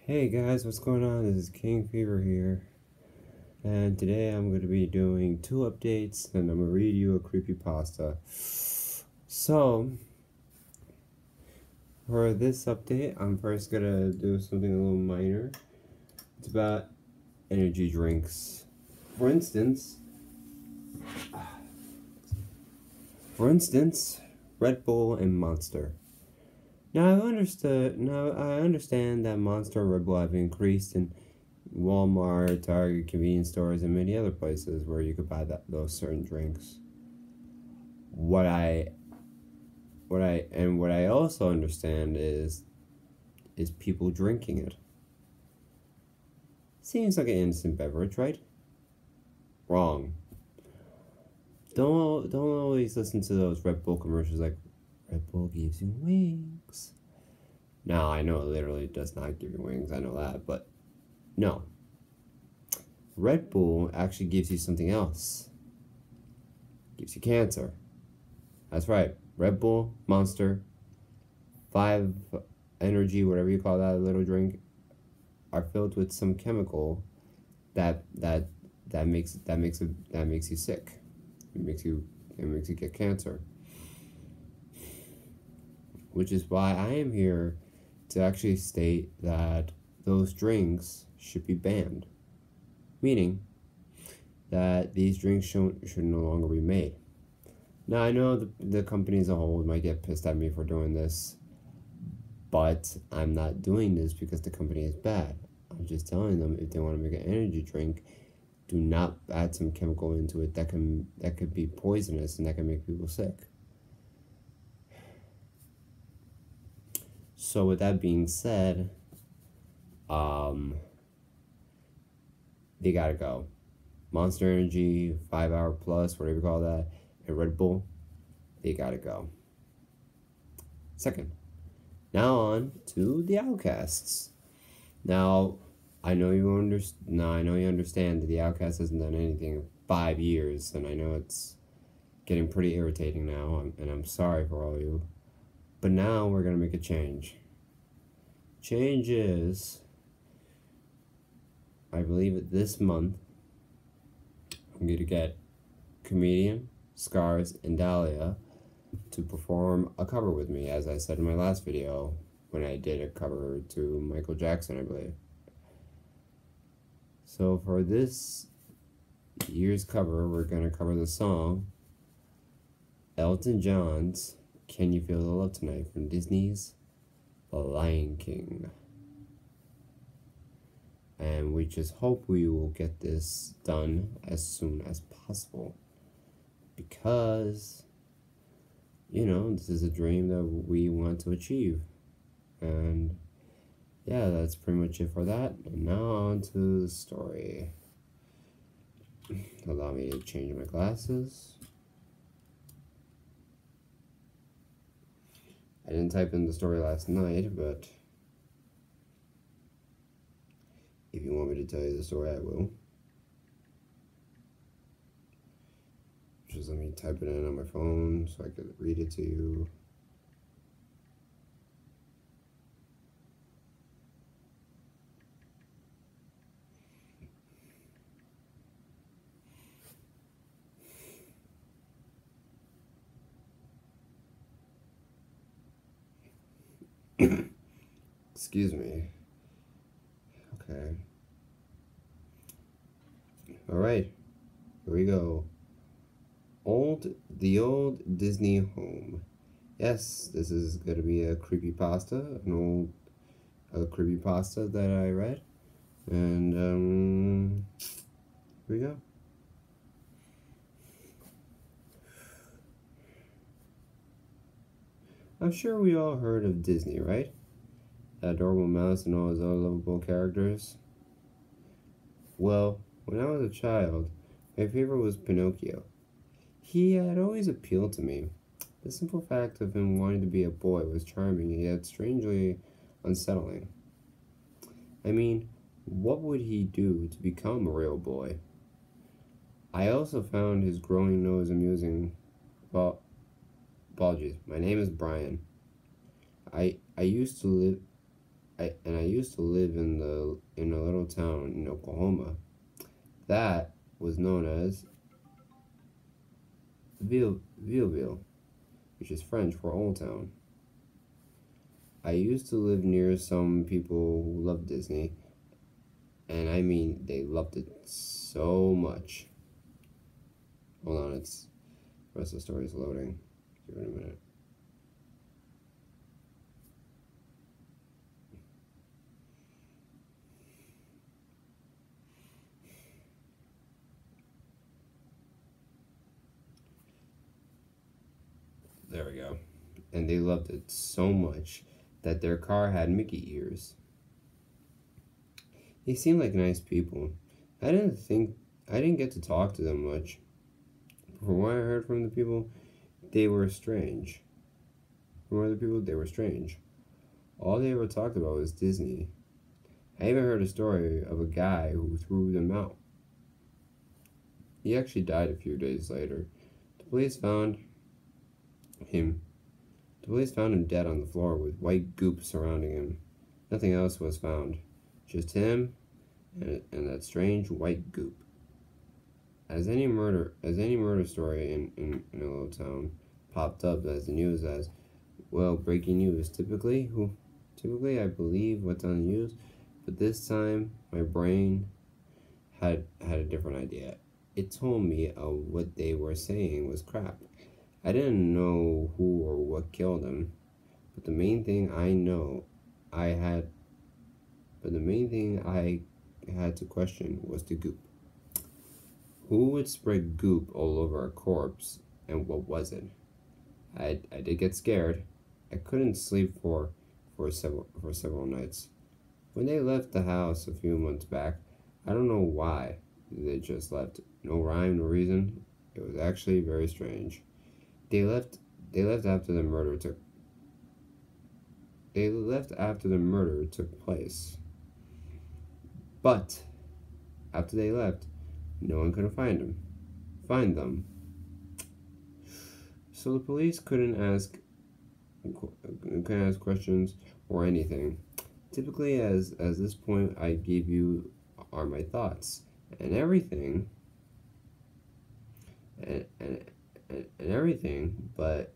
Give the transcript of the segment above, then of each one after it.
Hey guys, what's going on? This is King Fever here, and today I'm going to be doing 2 updates, and I'm going to read you a creepypasta. So, for this update, I'm first going to do something a little minor. It's about energy drinks. For instance, Red Bull and Monster. Now I understand that Monster and Red Bull have increased in Walmart, Target, convenience stores, and many other places where you could buy those certain drinks. What I also understand is people drinking it. Seems like an innocent beverage, right? Wrong. Don't always listen to those Red Bull commercials like Red Bull gives you wings. Now I know it literally does not give you wings, I know that, but no. Red Bull actually gives you something else. Gives you cancer. That's right. Red Bull, Monster, 5 Energy, whatever you call that little drink, are filled with some chemical that makes you sick. It makes you get cancer. Which is why I am here to actually state that those drinks should be banned. Meaning that these drinks should no longer be made. Now, I know the company as a whole might get pissed at me for doing this, but I'm not doing this because the company is bad. I'm just telling them if they want to make an energy drink, do not add some chemical into it that could be poisonous and that can make people sick. So with that being said, they gotta go. Monster Energy, 5 Hour Plus, whatever you call that, and Red Bull, they gotta go. Second, now on to the Outcasts. Now, I know you understand that the Outcast hasn't done anything in 5 years, and I know it's getting pretty irritating now, and I'm sorry for all of you. But now we're gonna make a change. Change is, I believe this month, I'm going to get comedian Scars and Dahlia to perform a cover with me, as I said in my last video when I did a cover to Michael Jackson, I believe. So for this year's cover, we're going to cover the song Elton John's Can You Feel the Love Tonight from Disney's The Lion King. And we just hope we will get this done as soon as possible, because, you know, this is a dream that we want to achieve. And yeah, that's pretty much it for that. And now on to the story. Allow me to change my glasses. I didn't type in the story last night, but if you want me to tell you the story, I will. Just let me type it in on my phone so I could read it to you. Excuse me. Okay. Alright. Here we go. The old Disney home. Yes, this is going to be a creepypasta, an old creepypasta that I read. And, here we go. I'm sure we all heard of Disney, right? That adorable mouse and all his other lovable characters. Well, when I was a child, my favorite was Pinocchio. He had always appealed to me. The simple fact of him wanting to be a boy was charming, yet strangely unsettling. I mean, what would he do to become a real boy? I also found his growing nose amusing. Well, apologies, my name is Brian. I used to live I used to live in a little town in Oklahoma that was known as Villeville, which is French for Old Town. I used to live near some people who loved Disney, and I mean they loved it so much. Hold on, the rest of the story is loading. Give it a minute. There we go. And they loved it so much that their car had Mickey ears. They seemed like nice people. I didn't get to talk to them much. From what I heard from the people, they were strange. From other people, they were strange. All they ever talked about was Disney. I even heard a story of a guy who threw them out. He actually died a few days later. The police found him. The police found him dead on the floor with white goop surrounding him. Nothing else was found. Just him and that strange white goop. As any murder story in a little town popped up as the news as, well, breaking news. Typically I believe what's on the news, but this time my brain had a different idea. It told me what they were saying was crap. I didn't know who or what killed him, but the main thing I had to question was the goop. Who would spread goop all over a corpse, and what was it? I did get scared. I couldn't sleep for several nights. When they left the house a few months back, I don't know why they just left. No rhyme, no reason. It was actually very strange. They left after the murder took place. But after they left, no one could find them. So the police couldn't ask questions or anything. Typically, as this point I give you are my thoughts and everything, and everything, but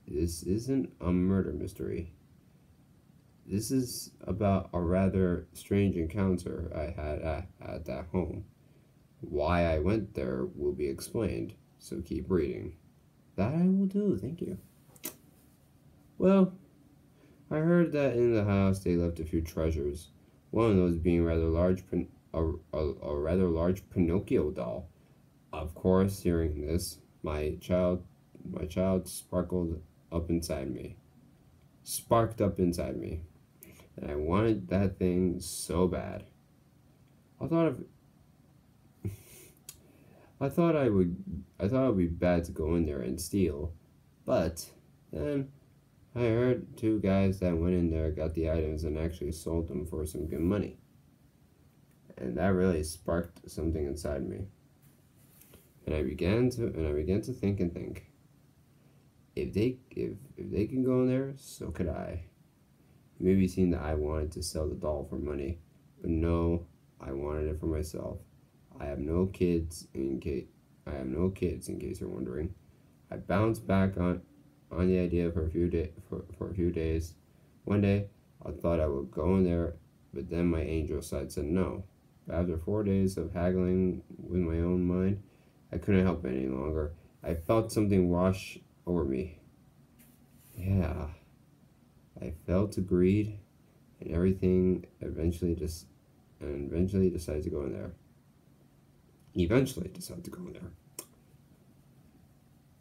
this isn't a murder mystery. This is about a rather strange encounter I had at that home. Why I went there will be explained, so keep reading. That I will do, thank you. Well, I heard that in the house they left a few treasures. One of those being a rather large Pinocchio doll. Of course, hearing this, my child sparked up inside me, and I wanted that thing so bad. I thought it would be bad to go in there and steal, but then I heard two guys that went in there, got the items, and actually sold them for some good money, and that really sparked something inside me. And I began to think. If they can go in there, so could I. You may be seeing that I wanted to sell the doll for money, but no, I wanted it for myself. I have no kids in case you're wondering. I bounced back on the idea for a few days. One day, I thought I would go in there, but then my angel side said no. But after 4 days of haggling with my own mind, I couldn't help it any longer. I felt something wash over me. Yeah, I fell to greed, and everything eventually decided to go in there.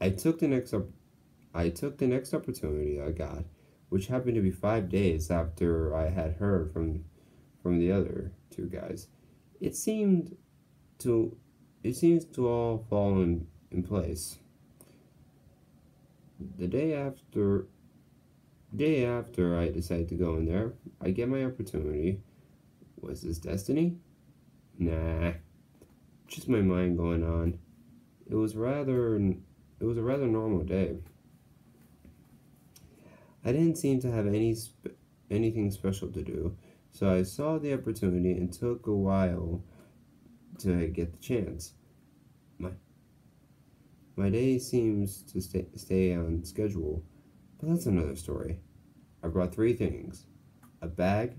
I took the next opportunity I got, which happened to be 5 days after I had heard from the other two guys. It seems to all fall in place. The day after I decided to go in there, I get my opportunity. Was this destiny? Nah, just my mind going on. It was a rather normal day. I didn't seem to have any anything special to do, so I saw the opportunity and took a while to get the chance. My my day seems to stay on schedule, but that's another story. I brought three things: a bag,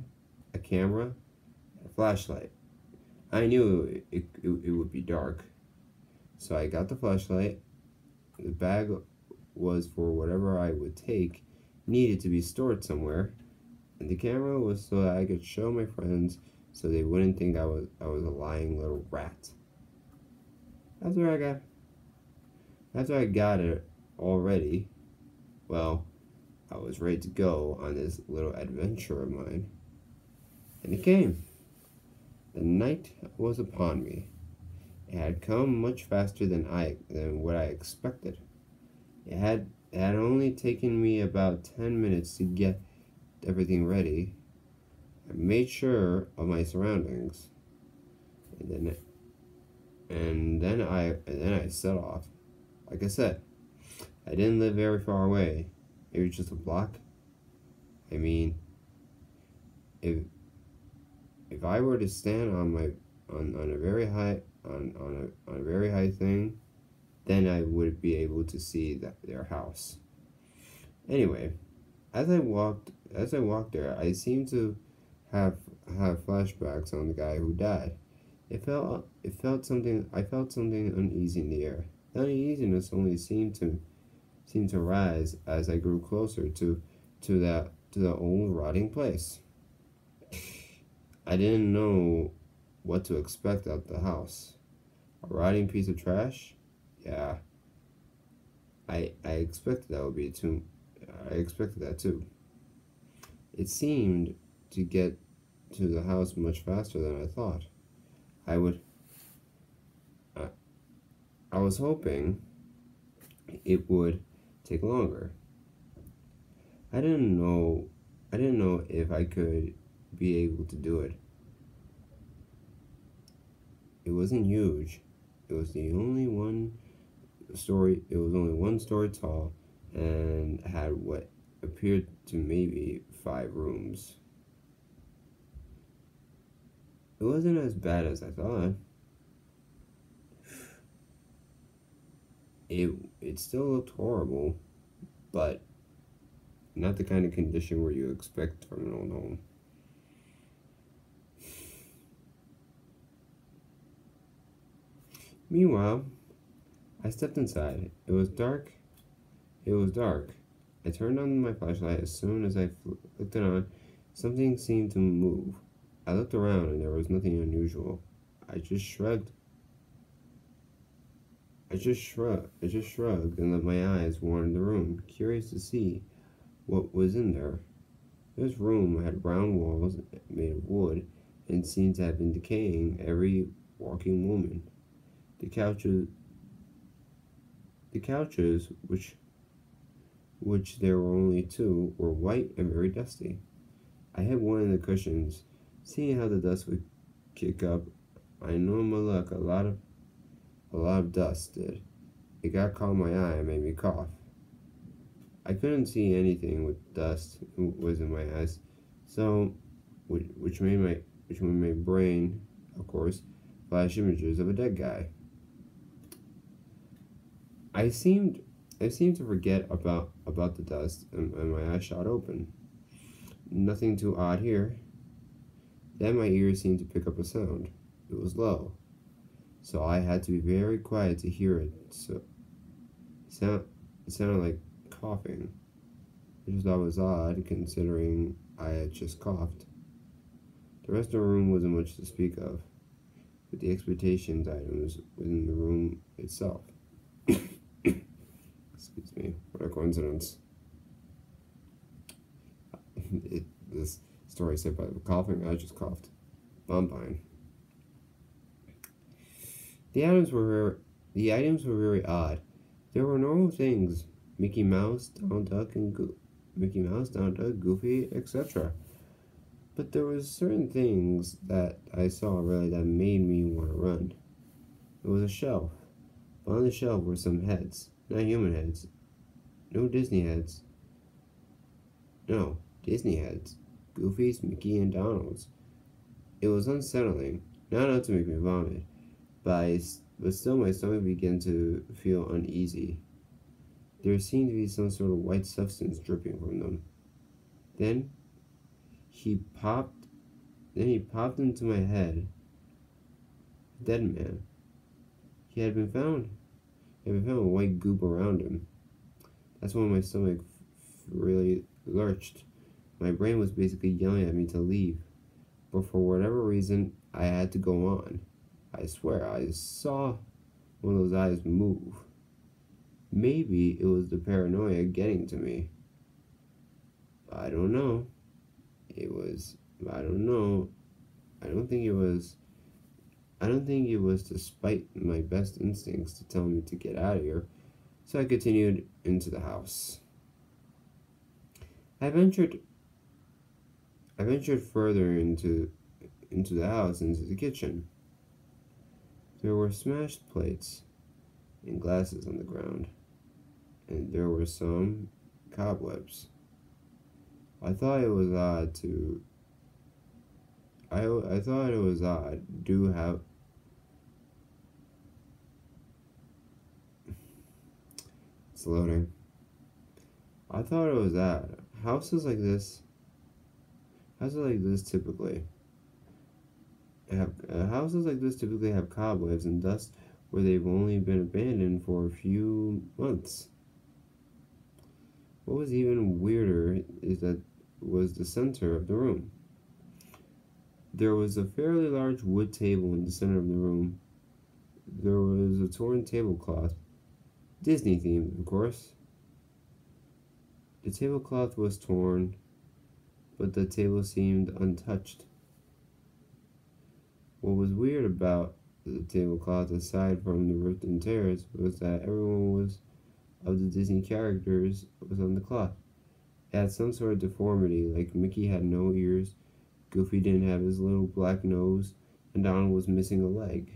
a camera, and a flashlight. I knew it would be dark, so I got the flashlight. The bag was for whatever I would take, needed to be stored somewhere, and the camera was so that I could show my friends so they wouldn't think I was a lying little rat. After I got it all ready, well, I was ready to go on this little adventure of mine. And it came. The night was upon me. It had come much faster than what I expected. It had only taken me about 10 minutes to get everything ready. I made sure of my surroundings, and then I set off. Like I said, I didn't live very far away. It was just a block. I mean, if I were to stand on a very high on a very high thing, then I would be able to see their house. Anyway, as I walked there, I seemed to have flashbacks on the guy who died. I felt something uneasy in the air. The uneasiness only seemed to rise as I grew closer to the old rotting place. I didn't know what to expect at the house. A rotting piece of trash? Yeah. I expected that would be too. I expected that too. It seemed to get to the house much faster than I thought. I would. I was hoping it would take longer. I didn't know if I could be able to do it. It wasn't huge. It was only one story tall and had what appeared to maybe 5 rooms. It wasn't as bad as I thought. It still looked horrible, but not the kind of condition where you expect from an old home. Meanwhile, I stepped inside. It was dark. I turned on my flashlight. As soon as I flicked it on, something seemed to move. I looked around and there was nothing unusual. I just shrugged and let my eyes wander the room, curious to see what was in there. This room had brown walls made of wood and seemed to have been decaying every walking moment. The couches, which there were only 2, were white and very dusty. I hit one of the cushions, seeing how the dust would kick up. I know my luck, a lot of dust did. It got caught in my eye and made me cough. I couldn't see anything with dust was in my eyes, so which made my brain, of course, flash images of a dead guy. I seemed to forget about the dust, and my eyes shot open. Nothing too odd here. Then my ears seemed to pick up a sound. It was low, so I had to be very quiet to hear it. So it sounded like coughing, which I thought was odd considering I had just coughed. The rest of the room wasn't much to speak of, but the expectations items within the room itself. Excuse me, what a coincidence. This story said by coughing, I just coughed. Bombine. The items were very odd. There were normal things: Mickey Mouse, Donald Duck, Goofy, etc. But there was certain things that I saw really that made me want to run. There was a shelf. On the shelf were some heads, not human heads, no Disney heads. No, Disney heads. Goofy's, Mickey, and Donald's. It was unsettling, not enough to make me vomit, but still my stomach began to feel uneasy. There seemed to be some sort of white substance dripping from them. Then he popped. Then he popped into my head. A dead man. He had been found. He had been found with white goop around him. That's when my stomach really lurched. My brain was basically yelling at me to leave, but for whatever reason, I had to go on. I swear, I saw one of those eyes move. Maybe it was the paranoia getting to me. I don't know. I don't know. I don't think it was. I don't think it was despite my best instincts to tell me to get out of here, so I continued into the house. I ventured further into the house, into the kitchen. There were smashed plates and glasses on the ground, and there were some cobwebs. I thought it was odd. Do have it's loading. I thought it was odd. Houses like this typically have cobwebs and dust where they've only been abandoned for a few months. What was even weirder is that was the center of the room. There was a fairly large wood table in the center of the room. There was a torn tablecloth, Disney themed, of course. The tablecloth was torn, but the table seemed untouched. What was weird about the tablecloth, aside from the ripped and tears, was that everyone of the Disney characters was on the cloth. It had some sort of deformity, like Mickey had no ears, Goofy didn't have his little black nose, and Donald was missing a leg.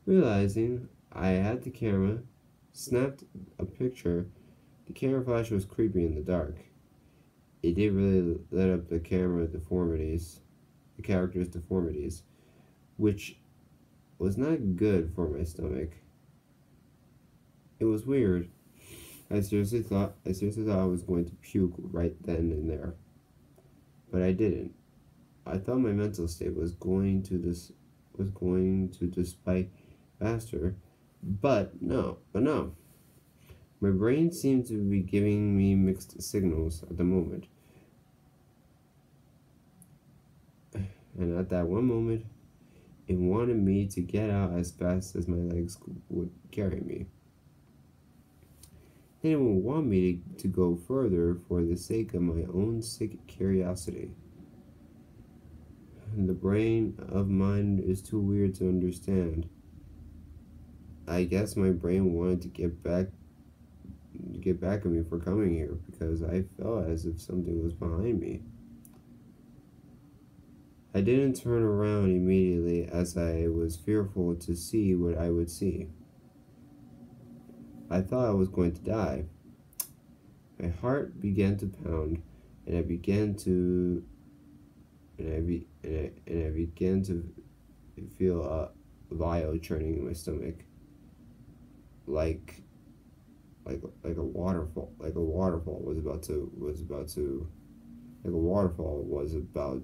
Realizing I had the camera, snapped a picture. The camera flash was creepy in the dark. It did really let up the character's deformities, which was not good for my stomach. It was weird. I seriously thought I was going to puke right then and there, but I didn't. I thought my mental state was going to despite faster, but no. My brain seemed to be giving me mixed signals at the moment. And at that one moment, it wanted me to get out as fast as my legs would carry me. Then it would want me to go further for the sake of my own sick curiosity. The brain of mine is too weird to understand. I guess my brain wanted to get back at me for coming here because I felt as if something was behind me. I didn't turn around immediately as I was fearful to see what I would see. I thought I was going to die. My heart began to pound, and I began to feel a bile churning in my stomach, like a waterfall was about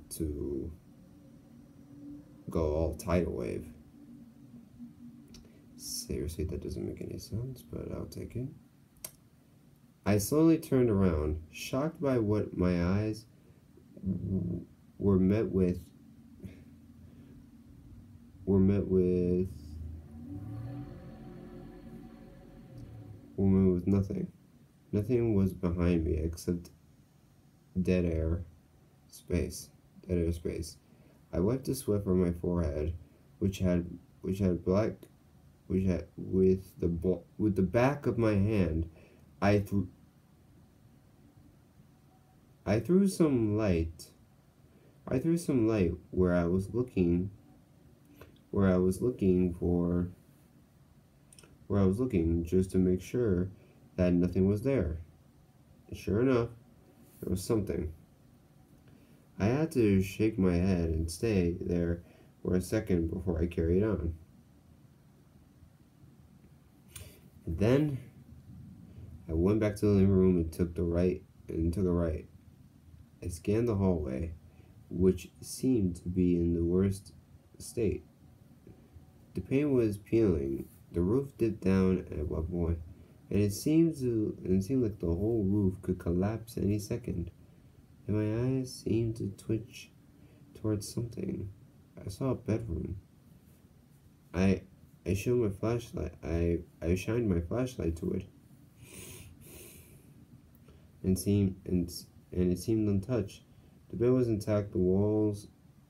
to go all tidal wave. Seriously, that doesn't make any sense, but I'll take it. I slowly turned around, shocked by what my eyes were met with nothing. Nothing was behind me except dead air space. I wiped the sweat from my forehead, with the back of my hand. I threw some light where I was looking just to make sure that nothing was there. And sure enough, there was something. I had to shake my head and stay there for a second before I carried on. And then I went back to the living room and took a right. I scanned the hallway, which seemed to be in the worst state. The paint was peeling. The roof dipped down at one point, and it seemed like the whole roof could collapse any second. And my eyes seemed to twitch towards something. I saw a bedroom. I I shone my flashlight. I shined my flashlight to it, and it seemed untouched. The bed was intact. The walls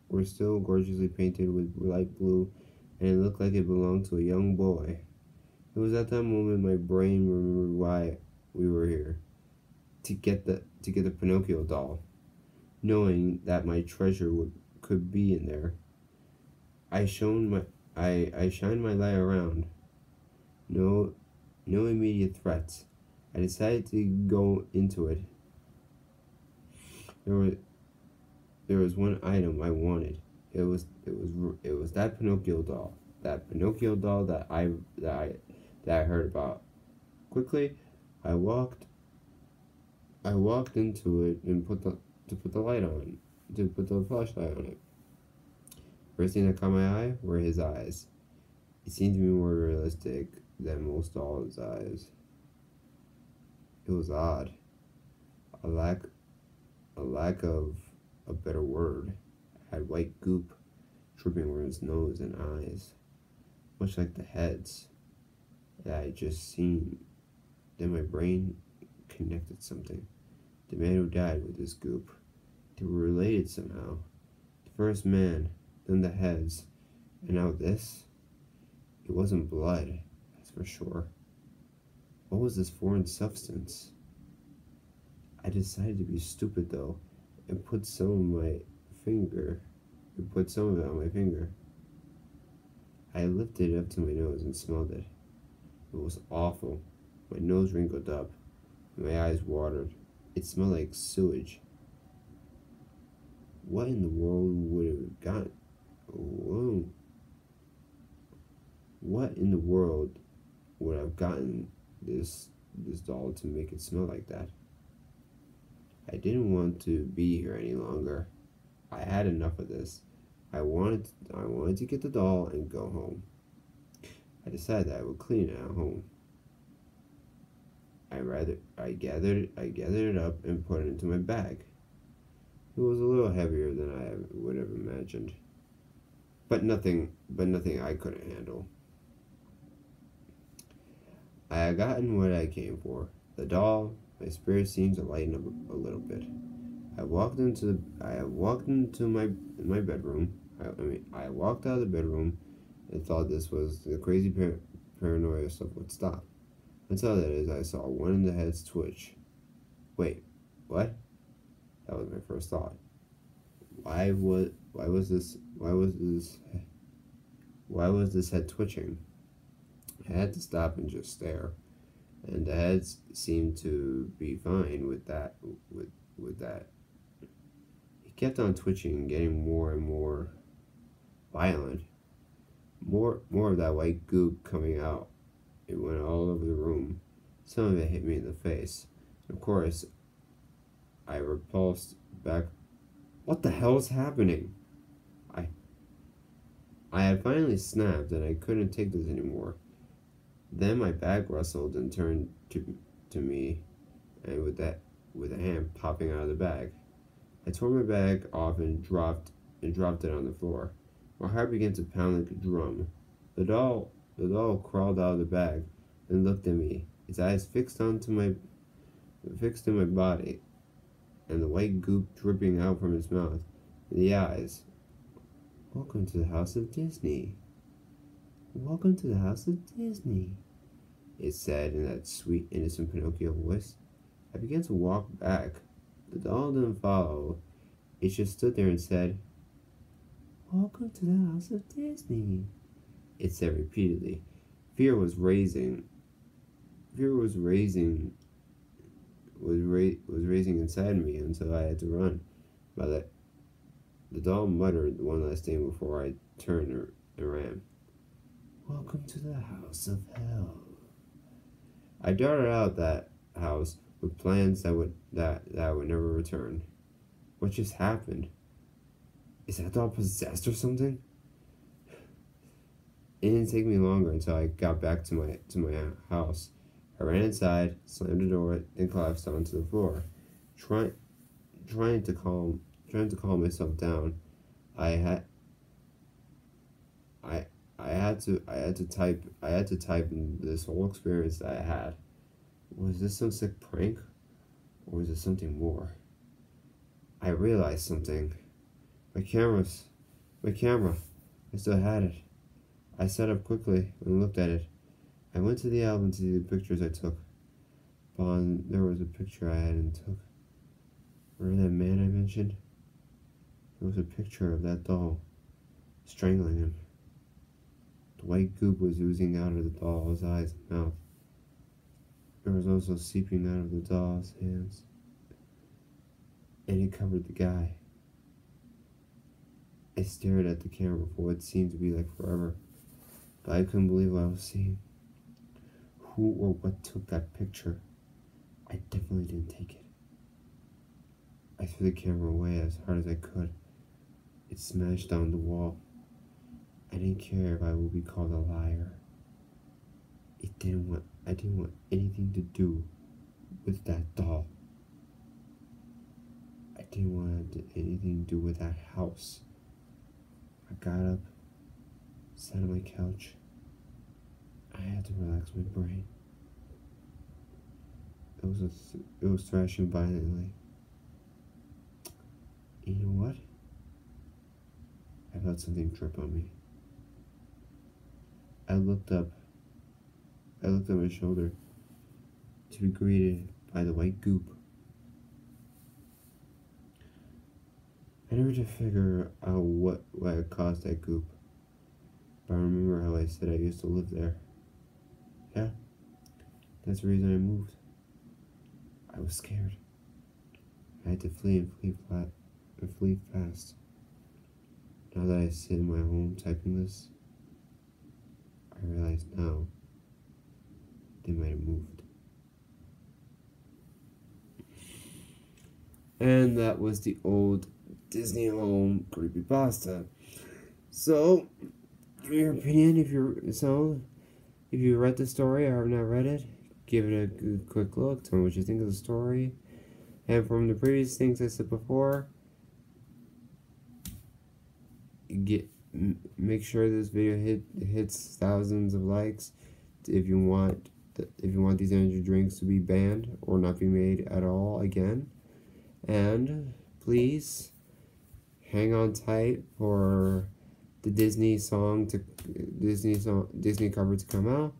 were still gorgeously painted with light blue, and it looked like it belonged to a young boy. It was at that moment my brain remembered why we were here, to get the Pinocchio doll, knowing that my treasure could be in there. I shone my I shined my light around. No no immediate threats. I decided to go into it. There was there was one item I wanted. It was that Pinocchio doll. That Pinocchio doll that I heard about. Quickly, I walked into it and put the light on, to put the flashlight on it. First thing that caught my eye were his eyes. It seemed to be more realistic than most dolls' eyes. It was odd. A lack of a better word. Had white goop dripping from his nose and eyes, much like the heads that I had just seen. Then my brain connected something. The man who died with this goop. They were related somehow. The first man, then the heads, and now this? It wasn't blood, that's for sure. What was this foreign substance? I decided to be stupid though, and put some of it on my finger. I lifted it up to my nose and smelled it. It was awful. My nose wrinkled up, and my eyes watered. It smelled like sewage. What in the world would have got? Whoa. What in the world would have gotten this doll to make it smell like that? I didn't want to be here any longer. I had enough of this. I wanted to get the doll and go home. I decided that I would clean it at home. I gathered it up and put it into my bag. It was a little heavier than I would have imagined, but nothing I couldn't handle. I had gotten what I came for. The doll. My spirit seemed to lighten up a little bit. I walked into my bedroom. I walked out of the bedroom and thought this was the crazy paranoia stuff would stop. Until that is, I saw one of the heads twitch. Wait, what? That was my first thought. Why was this head twitching? I had to stop and just stare, and the heads seemed to be fine with that. It kept on twitching, getting more and more violent. More of that white goop coming out. It went all over the room. Some of it hit me in the face. Of course, I repulsed back. What the hell is happening? I had finally snapped and I couldn't take this anymore. Then my bag rustled and turned to me, and with a hand popping out of the bag. I tore my bag off and dropped it on the floor. My heart began to pound like a drum. The doll crawled out of the bag and looked at me, its eyes fixed in my body, and the white goop dripping out from its mouth. The eyes. Welcome to the House of Disney. Welcome to the House of Disney, it said in that sweet, innocent Pinocchio voice. I began to walk back. The doll didn't follow. It just stood there and said, Welcome to the House of Disney, it said repeatedly. Fear was raising inside me until I had to run. The doll muttered one last thing before I turned and ran. Welcome to the house of hell. I darted out that house with plans that would never return. What just happened? Is that doll possessed or something? It didn't take me longer until I got back to my house. I ran inside, slammed the door, then collapsed onto the floor. Trying to calm myself down, I had to type in this whole experience that I had. Was this some sick prank, or was it something more? I realized something. My camera. I still had it. I sat up quickly and looked at it. I went to the album to see the pictures I took. There was a picture I hadn't took. Remember that man I mentioned? There was a picture of that doll, strangling him. The white goop was oozing out of the doll's eyes and mouth. It was also seeping out of the doll's hands. And it covered the guy. I stared at the camera for what seemed to be like forever, but I couldn't believe what I was seeing. Who or what took that picture? I definitely didn't take it. I threw the camera away as hard as I could. It smashed down the wall. I didn't care if I would be called a liar. I didn't want anything to do with that doll. I didn't want anything to do with that house. I got up, sat on my couch. I had to relax my brain. It was thrashing violently. And you know what? I felt something drip on me. I looked up my shoulder to be greeted by the white goop. I never did figure out what had caused that goop, but I remember how I said I used to live there. Yeah, that's the reason I moved. I was scared. I had to flee fast. Now that I sit in my home typing this, I realize now they might have moved. And that was the old Disney home creepypasta. So, give me your opinion if you read the story or have not read it. Give it a good, quick look. Tell me what you think of the story. And from the previous things I said before, make sure this video hits thousands of likes if you want these energy drinks to be banned or not be made at all again. And please hang on tight for the Disney cover to come out.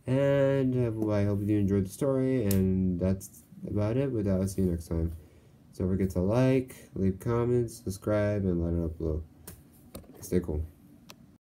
And I hope you enjoyed the story, and that's about it. But I'll see you next time. So don't forget to like, leave comments, subscribe, and let it up below. Stay cool.